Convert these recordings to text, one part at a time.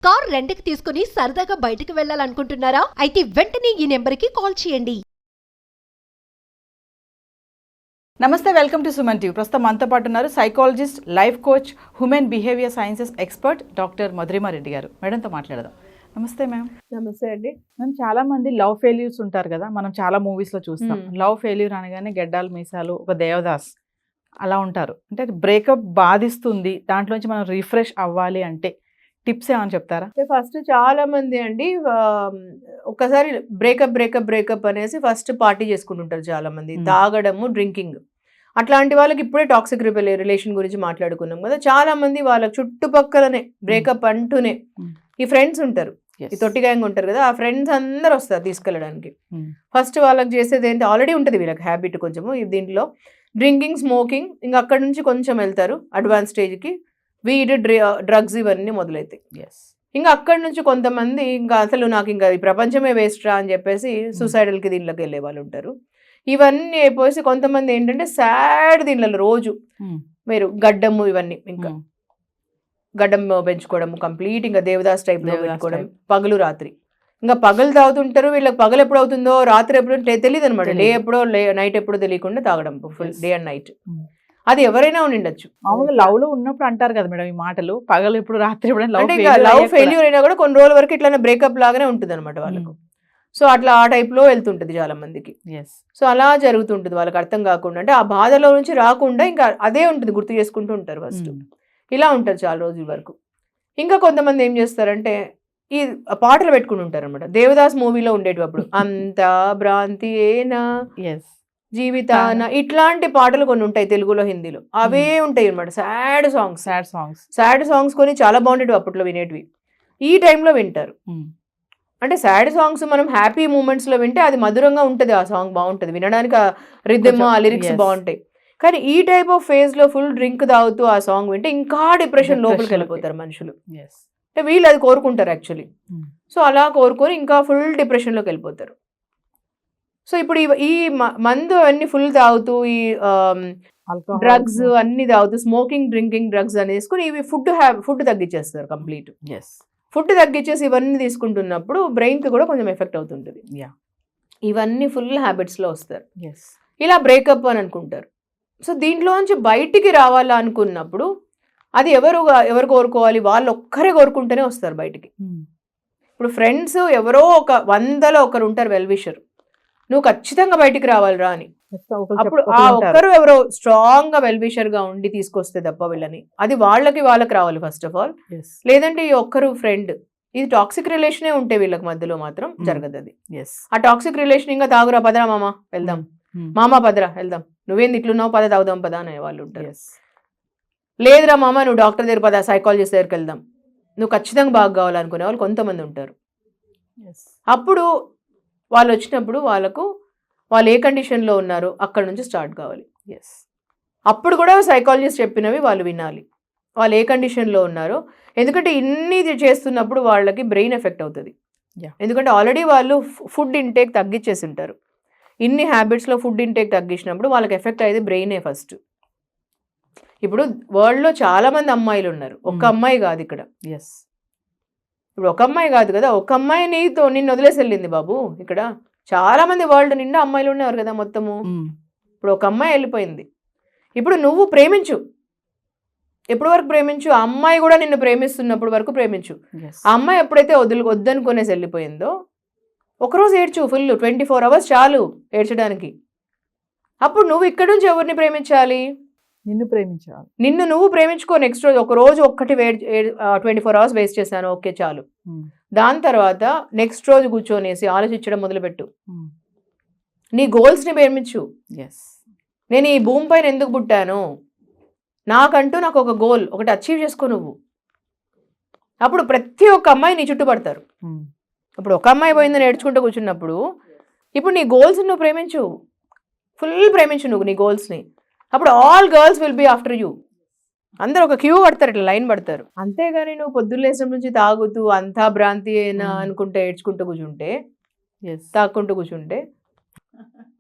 Car రెంట్‌కి తీసుకుని సరదాగా బయటకు వెళ్ళాలనుకుంటున్నారా? అయితే వెంటనే ఈ నెంబర్‌కి కాల్ చేయండి. నమస్తే, వెల్కమ్ టు సుమన్ టీవీ. ప్రస్తుతం మనతో పాటు ఉన్నారు psychologist, life coach, human behaviour sciences expert doctor Madhurima Reddy గారు. మేడంతో మాట్లాడదాం. నమస్తే మ్యామ్. నమస్తే అండి. మ్యామ్, చాలా మంది లవ్ ఫెయిల్యూర్స్ ఉంటారు కదా, మనం చాలా మూవీస్లో చూస్తాం. లవ్ ఫెయిల్యూర్ అనగానే గెడ్డాలు మీసాలు, ఒక దేవదాస్ అలా ఉంటారు. అంటే బ్రేకప్ బాధిస్తుంది, దాంట్లోంచి మనం రిఫ్రెష్ అవ్వాలి అంటే టిప్స్ ఏమైనా చెప్తారా? ఫస్ట్ చాలా మంది అండి ఒక్కసారి బ్రేకప్ అనేసి ఫస్ట్ పార్టీ చేసుకుంటుంటారు చాలా మంది. తాగడము, డ్రింకింగ్. అట్లాంటి వాళ్ళకి ఇప్పుడే టాక్సిక్ రిలేషన్ గురించి మాట్లాడుకున్నాం కదా. చాలా మంది వాళ్ళ చుట్టుపక్కలనే బ్రేకప్ అంటూనే ఈ ఫ్రెండ్స్ ఉంటారు, ఈ తొట్టి గ్యాంగ్ ఉంటారు కదా, ఆ ఫ్రెండ్స్ అందరు వస్తారు తీసుకెళ్ళడానికి. ఫస్ట్ వాళ్ళకి చేసేది ఏంటి, ఆల్రెడీ ఉంటుంది వీళ్ళకి హ్యాబిట్ కొంచెము దీంట్లో, డ్రింకింగ్, స్మోకింగ్. ఇంకా అక్కడ నుంచి కొంచెం వెళ్తారు అడ్వాన్స్ స్టేజ్కి, వీడ్, డ్రగ్స్ ఇవన్నీ మొదలైతాయి. ఇంకా అక్కడి నుంచి కొంతమంది ఇంకా అసలు నాకు ఇంకా ఈ ప్రపంచమే వేస్ట్ రా అని చెప్పేసి సూసైడల్కి దీనిలోకి వెళ్ళే వాళ్ళు ఉంటారు. ఇవన్నీ అయిపోయి కొంతమంది ఏంటంటే సాడ్ దీనిలో రోజు మీరు గడ్డము ఇవన్నీ, ఇంకా గడ్డం పెంచుకోవడము కంప్లీట్, ఇంకా దేవదాస్ టైప్లో పెట్టుకోవడం, పగలు రాత్రి. ఇంకా పగలు తాగుతుంటారు. వీళ్ళకి పగలు ఎప్పుడు అవుతుందో రాత్రి ఎప్పుడు తెలియదు అనమాట. డే ఎప్పుడో నైట్ ఎప్పుడో తెలియకుండా తాగడం, ఫుల్ డే అండ్ నైట్. అది ఎవరైనా ఉండిండొచ్చు. మామూలుగా లవ్ లో ఉన్నప్పుడు అంటారు కదా మేడం ఈ మాటలు, పగలు ఎప్పుడు రాత్రి ఎప్పుడు. అంటే లవ్ ఫెయిల్యూర్ అయినా కూడా కొన్ని రోజుల వరకు ఇట్లా బ్రేకప్ లాగానే ఉంటుంది అనమాట వాళ్ళకు. సో అట్లా ఆ టైప్లో వెళ్తుంటుంది చాలా మందికి. సో అలా జరుగుతుంటుంది వాళ్ళకి అర్థం కాకుండా. అంటే ఆ బాధలో నుంచి రాకుండా ఇంకా అదే ఉంటుంది, గుర్తు చేసుకుంటూ ఉంటారు ఫస్ట్. ఇలా ఉంటారు చాలా రోజుల వరకు. ఇంకా కొంతమంది ఏం చేస్తారంటే ఈ పాటలు పెట్టుకుని ఉంటారు అనమాట. దేవదాస్ మూవీలో ఉండేటప్పుడు అంతా భ్రాంతి ఏనా జీవితాన, ఇట్లాంటి పాటలు కొన్ని ఉంటాయి తెలుగులో, హిందీలో. అవే ఉంటాయి అనమాట. సాడ్ సాంగ్స్ కొన్ని చాలా బాగుండేవి అప్పట్లో వినేటివి. ఈ టైంలో వింటారు. అంటే సాడ్ సాంగ్స్ మనం హ్యాపీ మూమెంట్స్ లో వింటే అది మధురంగా ఉంటుంది, ఆ సాంగ్ బాగుంటుంది వినడానికి, ఆ రిథమ్, ఆ లిరిక్స్ బాగుంటాయి. కానీ ఈ టైప్ ఆఫ్ ఫేజ్ లో ఫుల్ డ్రింక్ తాగుతూ ఆ సాంగ్ వింటే ఇంకా డిప్రెషన్ లోపలికి వెళ్ళిపోతారు మనుషులు. అంటే వీళ్ళు అది కోరుకుంటారు యాక్చువల్లీ. సో అలా కోరుకొని ఇంకా ఫుల్ డిప్రెషన్ లోకి వెళ్ళిపోతారు. సో ఇప్పుడు ఈ మందు అన్ని ఫుల్ తాగుతూ, ఈ డ్రగ్స్ అన్ని తాగుతూ, స్మోకింగ్, డ్రింకింగ్, డ్రగ్స్ అని తీసుకుని ఇవి ఫుడ్ తగ్గించేస్తారు కంప్లీట్. ఫుడ్ తగ్గించేసి ఇవన్నీ తీసుకుంటున్నప్పుడు బ్రెయిన్ కి కూడా కొంచెం ఎఫెక్ట్ అవుతుంటుంది. ఇవన్నీ ఫుల్ హ్యాబిట్స్ లో వస్తారు. ఇలా బ్రేకప్ అని అనుకుంటారు. సో దీంట్లోంచి బయటికి రావాలా అనుకున్నప్పుడు అది ఎవరు కోరుకోవాలి, వాళ్ళు ఒక్కరే కోరుకుంటేనే వస్తారు బయటికి. ఇప్పుడు ఫ్రెండ్స్ ఎవరో 100లో ఒకరు ఉంటారు వెల్ విషర్, నువ్వు ఖచ్చితంగా బయటికి రావాలిరా అని. అప్పుడు ఆ ఒక్కరు ఎవరో స్ట్రాంగ్ గా వెల్ విషర్ గా ఉండి తీసుకొస్తే తప్ప వీళ్ళని, అది వాళ్ళకి రావాలి ఫస్ట్ ఆఫ్ ఆల్. లేదంటే ఈ ఒక్కరు ఫ్రెండ్, ఇది టాక్సిక్ రిలేషనే ఉంటే వీళ్ళకి మధ్యలో మాత్రం జరగదు అది. ఆ టాక్సిక్ రిలేషన్ ఇంకా తాగురా పదరా మామ వెళ్దాం, మామ పదరా వెళ్దాం, నువ్వేంది ఇట్లున్నావు పద తాగుదాం పద అనే వాళ్ళు ఉంటారు. లేదురా మామ నువ్వు డాక్టర్ దగ్గర పద, సైకాలజిస్ట్ దగ్గరికి వెళ్దాం, నువ్వు ఖచ్చితంగా బాగా కావాలనుకునే వాళ్ళు కొంతమంది ఉంటారు. అప్పుడు వాళ్ళు వచ్చినప్పుడు వాళ్ళు ఏ కండిషన్లో ఉన్నారు అక్కడ నుంచి స్టార్ట్ కావాలి. అప్పుడు కూడా సైకాలజిస్ట్ చెప్పినవి వాళ్ళు వినాలి, వాళ్ళు ఏ కండిషన్లో ఉన్నారు. ఎందుకంటే ఇన్ని చేస్తున్నప్పుడు వాళ్ళకి బ్రెయిన్ ఎఫెక్ట్ అవుతుంది. ఎందుకంటే ఆల్రెడీ వాళ్ళు ఫుడ్ ఇంటేక్ తగ్గించేసి ఉంటారు. ఇన్ని హ్యాబిట్స్లో ఫుడ్ ఇంటేక్ తగ్గించినప్పుడు వాళ్ళకి ఎఫెక్ట్ అయ్యేది బ్రెయినే ఫస్ట్. ఇప్పుడు వరల్డ్లో చాలా మంది అమ్మాయిలు ఉన్నారు, ఒక్క అమ్మాయి కాదు ఇక్కడ. ఇప్పుడు ఒక అమ్మాయి కాదు కదా, ఒక అమ్మాయి నిన్ను వదిలేసి వెళ్ళింది బాబు. ఇక్కడ చాలా మంది వరల్డ్ నిండా అమ్మాయిలు ఉన్నారు కదా మొత్తము. ఇప్పుడు ఒక అమ్మాయి వెళ్ళిపోయింది. ఇప్పుడు నువ్వు ప్రేమించు, ఎప్పటి వరకు ప్రేమించు, ఆ అమ్మాయి కూడా నిన్ను ప్రేమిస్తున్నప్పుడు వరకు ప్రేమించు. ఆ అమ్మాయి ఎప్పుడైతే వద్దనుకునేసి వెళ్ళిపోయిందో ఒకరోజు ఏడ్చు, ఫుల్ 24 hours చాలు ఏడ్చడానికి. అప్పుడు నువ్వు ఇక్కడ నుంచి ఎవరిని ప్రేమించాలి, నిన్ను నువ్వు ప్రేమించుకో. నెక్స్ట్ రోజు ఒక్కటి 24 hours వేస్ట్ చేశాను, ఓకే చాలు. దాని తర్వాత నెక్స్ట్ రోజు కూర్చొనేసి ఆలోచించడం మొదలుపెట్టు. నీ గోల్స్ని ప్రేమించు. నేను ఈ భూమి పైన ఎందుకు పుట్టాను, నాకు ఒక గోల్ ఒకటి అచీవ్ చేసుకో నువ్వు. అప్పుడు ప్రతి ఒక్క అమ్మాయి నీ చుట్టూ పడతారు. ఇప్పుడు ఒక అమ్మాయి పోయిందని ఏడ్చుకుంటూ కూర్చున్నప్పుడు ఇప్పుడు నీ గోల్స్ నువ్వు ప్రేమించు, ఫుల్ ప్రేమించు నువ్వు నీ గోల్స్ని. అప్పుడు all girls will be after you. అందరు ఒక క్యూ పడతారు, ఇట్లా లైన్ పడతారు. అంతేగాని నువ్వు పొద్దున్న లేచిన నుంచి తాగుతూ అంతా భ్రాంతి అయినా అనుకుంటే ఏడ్చుకుంటూ కూర్చుంటే, తాక్కుంటూ కూర్చుంటే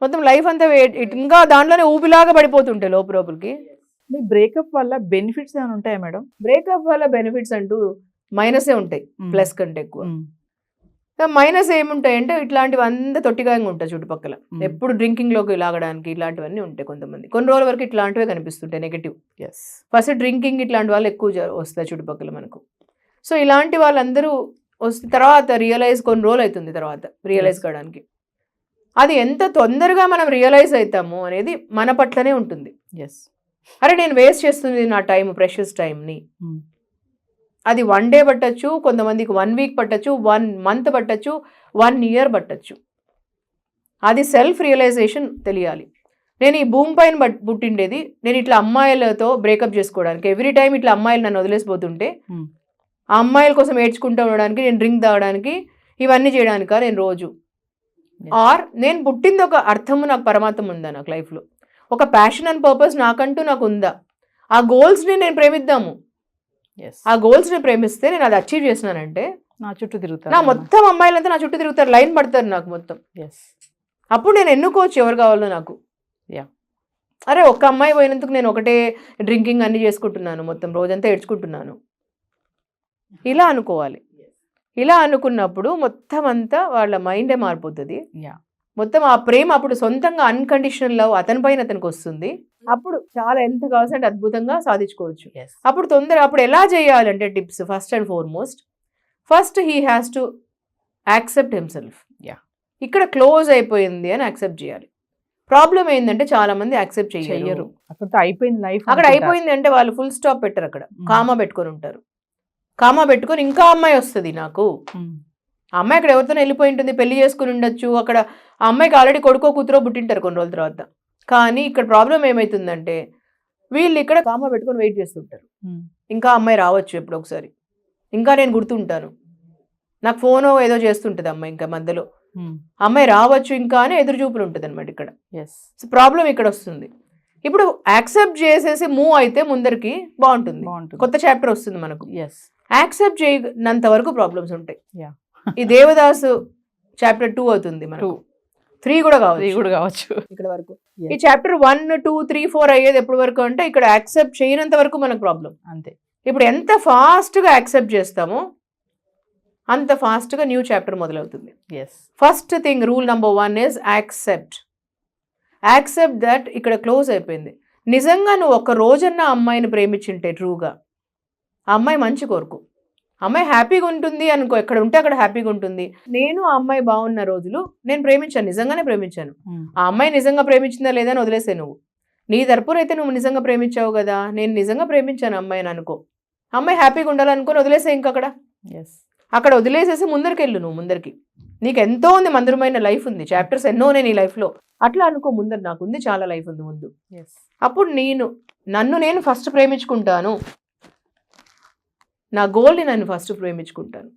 మొత్తం లైఫ్ అంతా ఇంకా దాంట్లోనే ఊపిలాగా పడిపోతుంటే లోపలికి. బ్రేకప్ వల్ల బెనిఫిట్స్ ఏమైనా ఉంటాయా మేడం? బ్రేకప్ వల్ల బెనిఫిట్స్ అంటూ మైనసే ఉంటాయి ప్లస్ కంటే ఎక్కువ. మైనస్ ఏముంటాయి అంటే ఇట్లాంటివి అంతా తొట్టిగాయంగా ఉంటాయి చుట్టుపక్కల, ఎప్పుడు డ్రింకింగ్లోకి లాగడానికి ఇలాంటివన్నీ ఉంటాయి కొంతమంది. కొన్ని రోజుల వరకు ఇట్లాంటివే కనిపిస్తుంటాయి నెగిటివ్. ఫస్ట్ డ్రింకింగ్ ఇట్లాంటి వాళ్ళు ఎక్కువ వస్తాయి చుట్టుపక్కల మనకు. సో ఇలాంటి వాళ్ళందరూ వస్తే తర్వాత కొన్ని రోజులు అవుతుంది తర్వాత రియలైజ్ కావడానికి. అది ఎంత తొందరగా మనం రియలైజ్ అవుతాము అనేది మన పట్లనే ఉంటుంది. అరే నేను వేస్ట్ చేస్తుంది నా టైం, ప్రెషియస్ టైంని. అది 1 డే పట్టచ్చు, కొంతమందికి 1 వీక్ పట్టచ్చు, 1 మంత్ పట్టచ్చు, 1 ఇయర్ పట్టచ్చు. అది సెల్ఫ్ రియలైజేషన్ తెలియాలి. నేను ఈ భూమి పైన పుట్టిండేది నేను ఇట్లా అమ్మాయిలతో బ్రేకప్ చేసుకోవడానికి, ఎవ్రీ టైం ఇట్లా అమ్మాయిలు నన్ను వదిలేసిపోతుంటే ఆ అమ్మాయిల కోసం ఏడ్చుకుంటూ ఉండడానికి, నేను డ్రింక్ తాగడానికి, ఇవన్నీ చేయడానికా నేను రోజు? ఆర్ నేను పుట్టింది ఒక అర్థము, నాకు పరమాత్మ ఉందా నాకు లైఫ్లో, ఒక ప్యాషన్ అండ్ పర్పస్ నాకు ఉందా? ఆ గోల్స్ని నేను ప్రేమిద్దాము. ఆ గోల్స్ని ప్రేమిస్తే నేను అది అచీవ్ చేసినానంటే నా చుట్టూ తిరుగుతారు, నా మొత్తం అమ్మాయిలంతా నా చుట్టూ తిరుగుతారు, లైన్ పడతారు నాకు మొత్తం. అప్పుడు నేను ఎన్నుకోవచ్చు ఎవరు కావాలో నాకు. అరే ఒక్క అమ్మాయి పోయినందుకు నేను ఒకటే డ్రింకింగ్ అన్ని చేసుకుంటున్నాను, మొత్తం రోజంతా ఏడ్చుకుంటున్నాను, ఇలా అనుకోవాలి. ఇలా అనుకున్నప్పుడు మొత్తం అంతా వాళ్ళ మైండే మారిపోతుంది. మొత్తం ఆ ప్రేమ అప్పుడు సొంతంగా అన్కండిషనల్ లవ్ అతనికి వస్తుంది. అప్పుడు చాలా ఎంత కావాల్సింటే అద్భుతంగా సాధించుకోవచ్చు. అప్పుడు ఎలా చేయాలంటే tips, first and first he has to accept himself. ఇక్కడ క్లోజ్ అయిపోయింది అని యాక్సెప్ట్ చేయాలి. ప్రాబ్లం ఏంటంటే చాలా మంది యాక్సెప్ట్ చేయరు. అక్కడ అయిపోయింది లైఫ్, అక్కడ అయిపోయింది అంటే వాళ్ళు ఫుల్ స్టాప్ పెట్టరు, అక్కడ కామా పెట్టుకొని ఉంటారు. కామా పెట్టుకొని ఇంకా అమ్మాయి వస్తుంది నాకు, ఆ అమ్మాయి అక్కడ ఎవరితోనే వెళ్ళిపోయి ఉంటుంది, పెళ్లి చేసుకుని ఉండొచ్చు, అక్కడ ఆ అమ్మాయికి ఆల్రెడీ కొడుకో కూతురో పుట్టింటారు కొన్ని రోజుల తర్వాత. కానీ ఇక్కడ ప్రాబ్లం ఏమవుతుందంటే వీళ్ళు ఇక్కడ కామా పెట్టుకొని వెయిట్ చేస్తుంటారు, ఇంకా అమ్మాయి రావచ్చు ఎప్పుడు ఒకసారి, ఇంకా నేను గుర్తుంటాను, నాకు ఫోన్ ఏదో చేస్తుంటుంది అమ్మాయి, ఇంకా మధ్యలో అమ్మాయి రావచ్చు ఇంకా అని ఎదురు చూపులు ఉంటుంది అనమాట ఇక్కడ. సో ప్రాబ్లం ఇక్కడ వస్తుంది. ఇప్పుడు యాక్సెప్ట్ చేసేసి మూవ్ అయితే ముందరికి బాగుంటుంది, కొత్త చాప్టర్ వస్తుంది మనకు. యాక్సెప్ట్ చేయనంత వరకు ప్రాబ్లమ్స్ ఉంటాయి. ఈ దేవదాసు చాప్టర్ 2 అవుతుంది మనకు, 3 కూడా కావచ్చు ఇక్కడ వరకు. ఈ చాప్టర్ 1, 2, 3, 4 అయ్యేది ఎప్పటి వరకు అంటే ఇక్కడ యాక్సెప్ట్ చేయనంత వరకు మనకు ప్రాబ్లం అంతే. ఇప్పుడు ఎంత ఫాస్ట్గా యాక్సెప్ట్ చేస్తామో అంత ఫాస్ట్గా న్యూ చాప్టర్ మొదలవుతుంది. First thing, rule number 1 is accept that ఇక్కడ క్లోజ్ అయిపోయింది. నిజంగా నువ్వు ఒక రోజన్నా అమ్మాయిని ప్రేమించుంటే ట్రూగా, ఆ అమ్మాయి మంచి కోరుకు, అమ్మాయి హ్యాపీగా ఉంటుంది అనుకో, ఎక్కడ ఉంటే అక్కడ హ్యాపీగా ఉంటుంది. నేను ఆ అమ్మాయి బాగున్న రోజులు నేను ప్రేమించాను, నిజంగానే ప్రేమించాను. ఆ అమ్మాయి నిజంగా ప్రేమించిందా లేదా అని వదిలేసే, నువ్వు నీ తరపున అయితే నువ్వు నిజంగా ప్రేమించావు కదా, నేను నిజంగా ప్రేమించాను అమ్మాయిని అనుకో, అమ్మాయి హ్యాపీగా ఉండాలనుకొని వదిలేసే. ఇంకక్కడ అక్కడ వదిలేసేసి ముందరికి నువ్వు ముందరికి, నీకు ఎంతో ఉంది, మందురమైన లైఫ్ ఉంది, చాప్టర్స్ ఎన్నో ఉన్నాయి నీ లైఫ్లో, అట్లా అనుకో. ముందర నాకు ఉంది, చాలా లైఫ్ ఉంది ముందు. అప్పుడు నన్ను నేను ఫస్ట్ ప్రేమించుకుంటాను, నా గోల్ని నన్ను ఫస్ట్ ప్రేమించుకుంటాను.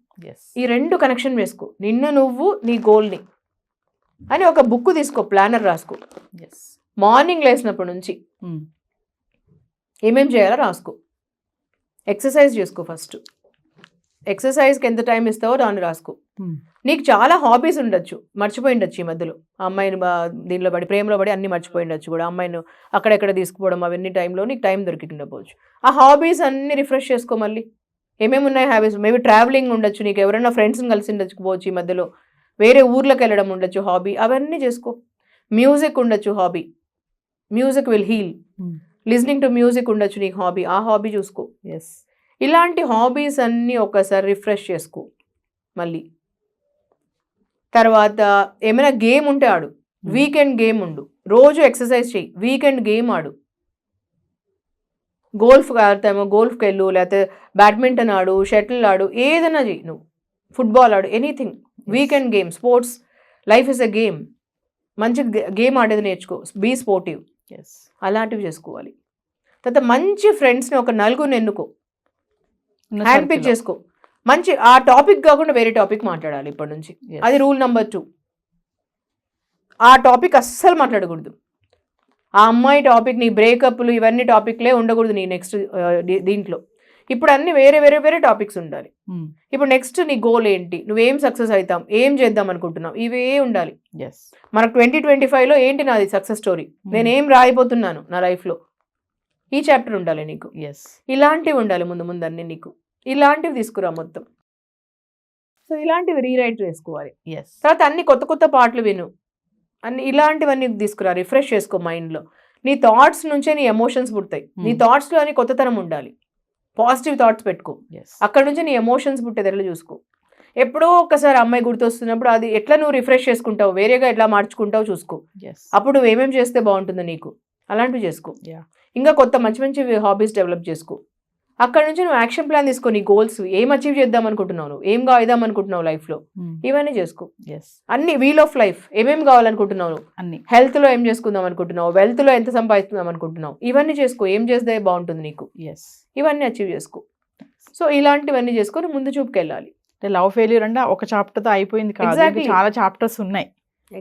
ఈ 2 కనెక్షన్ వేసుకో, నిన్ను నువ్వు నీ గోల్ని అని ఒక బుక్ తీసుకో, ప్లానర్ రాసుకో. మార్నింగ్ లేసినప్పటి నుంచి ఏమేం చేయాలో రాసుకో. ఎక్సర్సైజ్ చేసుకో, ఫస్ట్ ఎక్సర్సైజ్కి ఎంత టైం ఇస్తావో దాన్ని రాసుకో. నీకు చాలా హాబీస్ ఉండొచ్చు, మర్చిపోయి ఉండొచ్చు ఈ మధ్యలో, అమ్మాయిని దీనిలో పడి ప్రేమలో పడి అన్ని మర్చిపోయి ఉండొచ్చు కూడా, అమ్మాయిని అక్కడెక్కడ తీసుకుపోవడం అవన్నీ టైంలో నీకు టైం దొరికిండకపోవచ్చు. ఆ హాబీస్ అన్ని రిఫ్రెష్ చేసుకో. మళ్ళీ ఏమేమి ఉన్నాయి హ్యాబీస్, మేబీ ట్రావెలింగ్ ఉండొచ్చు, నీకు ఎవరైనా ఫ్రెండ్స్ని కలిసి ఉండొచ్చుకోవచ్చు, ఈ మధ్యలో వేరే ఊర్లోకి వెళ్ళడం ఉండొచ్చు హాబీ, అవన్నీ చేసుకో. మ్యూజిక్ ఉండొచ్చు hobby, music will heal. Listening to music ఉండొచ్చు నీకు హాబీ, ఆ హాబీ చూసుకో. ఇలాంటి హాబీస్ అన్నీ ఒకసారి రిఫ్రెష్ చేసుకో. మళ్ళీ తర్వాత ఏమైనా గేమ్ ఉంటే ఆడు, వీకెండ్ గేమ్ ఉండు, రోజు ఎక్సర్సైజ్ చెయ్యి, వీకెండ్ గేమ్ ఆడు. గోల్ఫ్ ఆడతామో గోల్ఫ్కి వెళ్ళు, లేకపోతే బ్యాడ్మింటన్ ఆడు, షటిల్ ఆడు, ఏదైనా చెయ్యి, నువ్వు ఫుట్బాల్ ఆడు, anything. Weekend game, sports, life is a game. మంచి గేమ్ ఆడేది నేర్చుకో, బీ స్పోర్టివ్, అలాంటివి చేసుకోవాలి. తర్వాత మంచి ఫ్రెండ్స్ని ఒక 4 ఎన్నుకో, హ్యాండ్ పిక్ చేసుకో. మంచి ఆ టాపిక్ కాకుండా వేరే టాపిక్ మాట్లాడాలి ఇప్పటి నుంచి, అది రూల్ నెంబర్ 2. ఆ టాపిక్ అస్సలు మాట్లాడకూడదు. ఆ అమ్మాయి టాపిక్, నీ బ్రేకప్లు ఇవన్నీ టాపిక్లే ఉండకూడదు నీ నెక్స్ట్ దీంట్లో. ఇప్పుడు అన్ని వేరే వేరే వేరే టాపిక్స్ ఉండాలి. ఇప్పుడు నెక్స్ట్ నీ గోల్ ఏంటి, నువ్వేం సక్సెస్ అవుతాం, ఏం చేద్దాం అనుకుంటున్నావు, ఇవే ఉండాలి. మనకు 2025లో ఏంటి నాది సక్సెస్ స్టోరీ, నేనేం రాయిపోతున్నాను నా లైఫ్లో, ఈ చాప్టర్ ఉండాలి నీకు. ఇలాంటివి ఉండాలి ముందు అన్ని నీకు. ఇలాంటివి తీసుకురా మొత్తం. సో ఇలాంటివి రీరైట్ చేసుకోవాలి. ఎస్ తర్వాత అన్ని కొత్త కొత్త పాటలు విను, అన్ని ఇలాంటివన్నీ తీసుకురా, రిఫ్రెష్ చేసుకో మైండ్లో. నీ థాట్స్ నుంచే నీ ఎమోషన్స్ పుడతాయి. నీ థాట్స్లో అని కొత్తతనం ఉండాలి. పాజిటివ్ థాట్స్ పెట్టుకో, అక్కడ నుంచి నీ ఎమోషన్స్ పుట్టేది ఎట్లా చూసుకో. ఎప్పుడో ఒకసారి అమ్మాయి గుర్తొస్తున్నప్పుడు అది ఎట్లా నువ్వు రిఫ్రెష్ చేసుకుంటావు, వేరేగా ఎట్లా మార్చుకుంటావు చూసుకో. అప్పుడు నువ్వు ఏమేమి చేస్తే బాగుంటుందో నీకు అలాంటివి చేసుకో. ఇంకా కొత్త మంచి మంచి హాబీస్ డెవలప్ చేసుకో. అక్కడ నుంచి నువ్వు యాక్షన్ ప్లాన్ తీసుకో. నీ గోల్స్ ఏం అచీవ్ చేద్దాం అనుకుంటున్నావు, నువ్వు ఏం కాయిదాం అనుకుంటున్నావు లైఫ్లో, ఇవన్నీ చేసుకో. అన్ని వీల్ ఆఫ్ లైఫ్ ఏమేమి కావాలనుకుంటున్నావు, అన్ని హెల్త్లో ఏం చేసుకుందాం అనుకుంటున్నావు, వెల్త్లో ఎంత సంపాదిస్తున్నాం అనుకుంటున్నావు, ఇవన్నీ చేసుకో. ఏం చేస్తే బాగుంటుంది నీకు, ఇవన్నీ అచీవ్ చేసుకో. సో ఇలాంటివన్నీ చేసుకొని ముందు చూపుకెళ్ళాలి. అంటే లవ్ ఫెయిల్యూర్ అంటే ఒక చాప్టర్ తో అయిపోయింది కాదు, Exactly. చాలా చాప్టర్స్ ఉన్నాయి.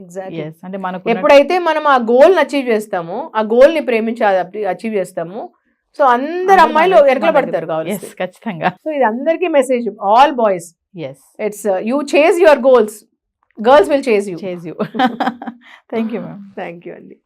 ఎగ్జాక్ట్లీ. Yes, అంటే మనకు ఎప్పుడైతే మనం ఆ గోల్ని అచీవ్ చేస్తామో, ఆ గోల్ని ప్రేమించి అచీవ్ చేస్తాము, సో అందరు అమ్మాయిలు వెనకల పడతారు కావాలి. ఖచ్చితంగా. సో ఇది అందరికీ message, all boys, yes it's you chase your goals, girls will chase you. Chase you. Thank you ma'am. Thank you అండి.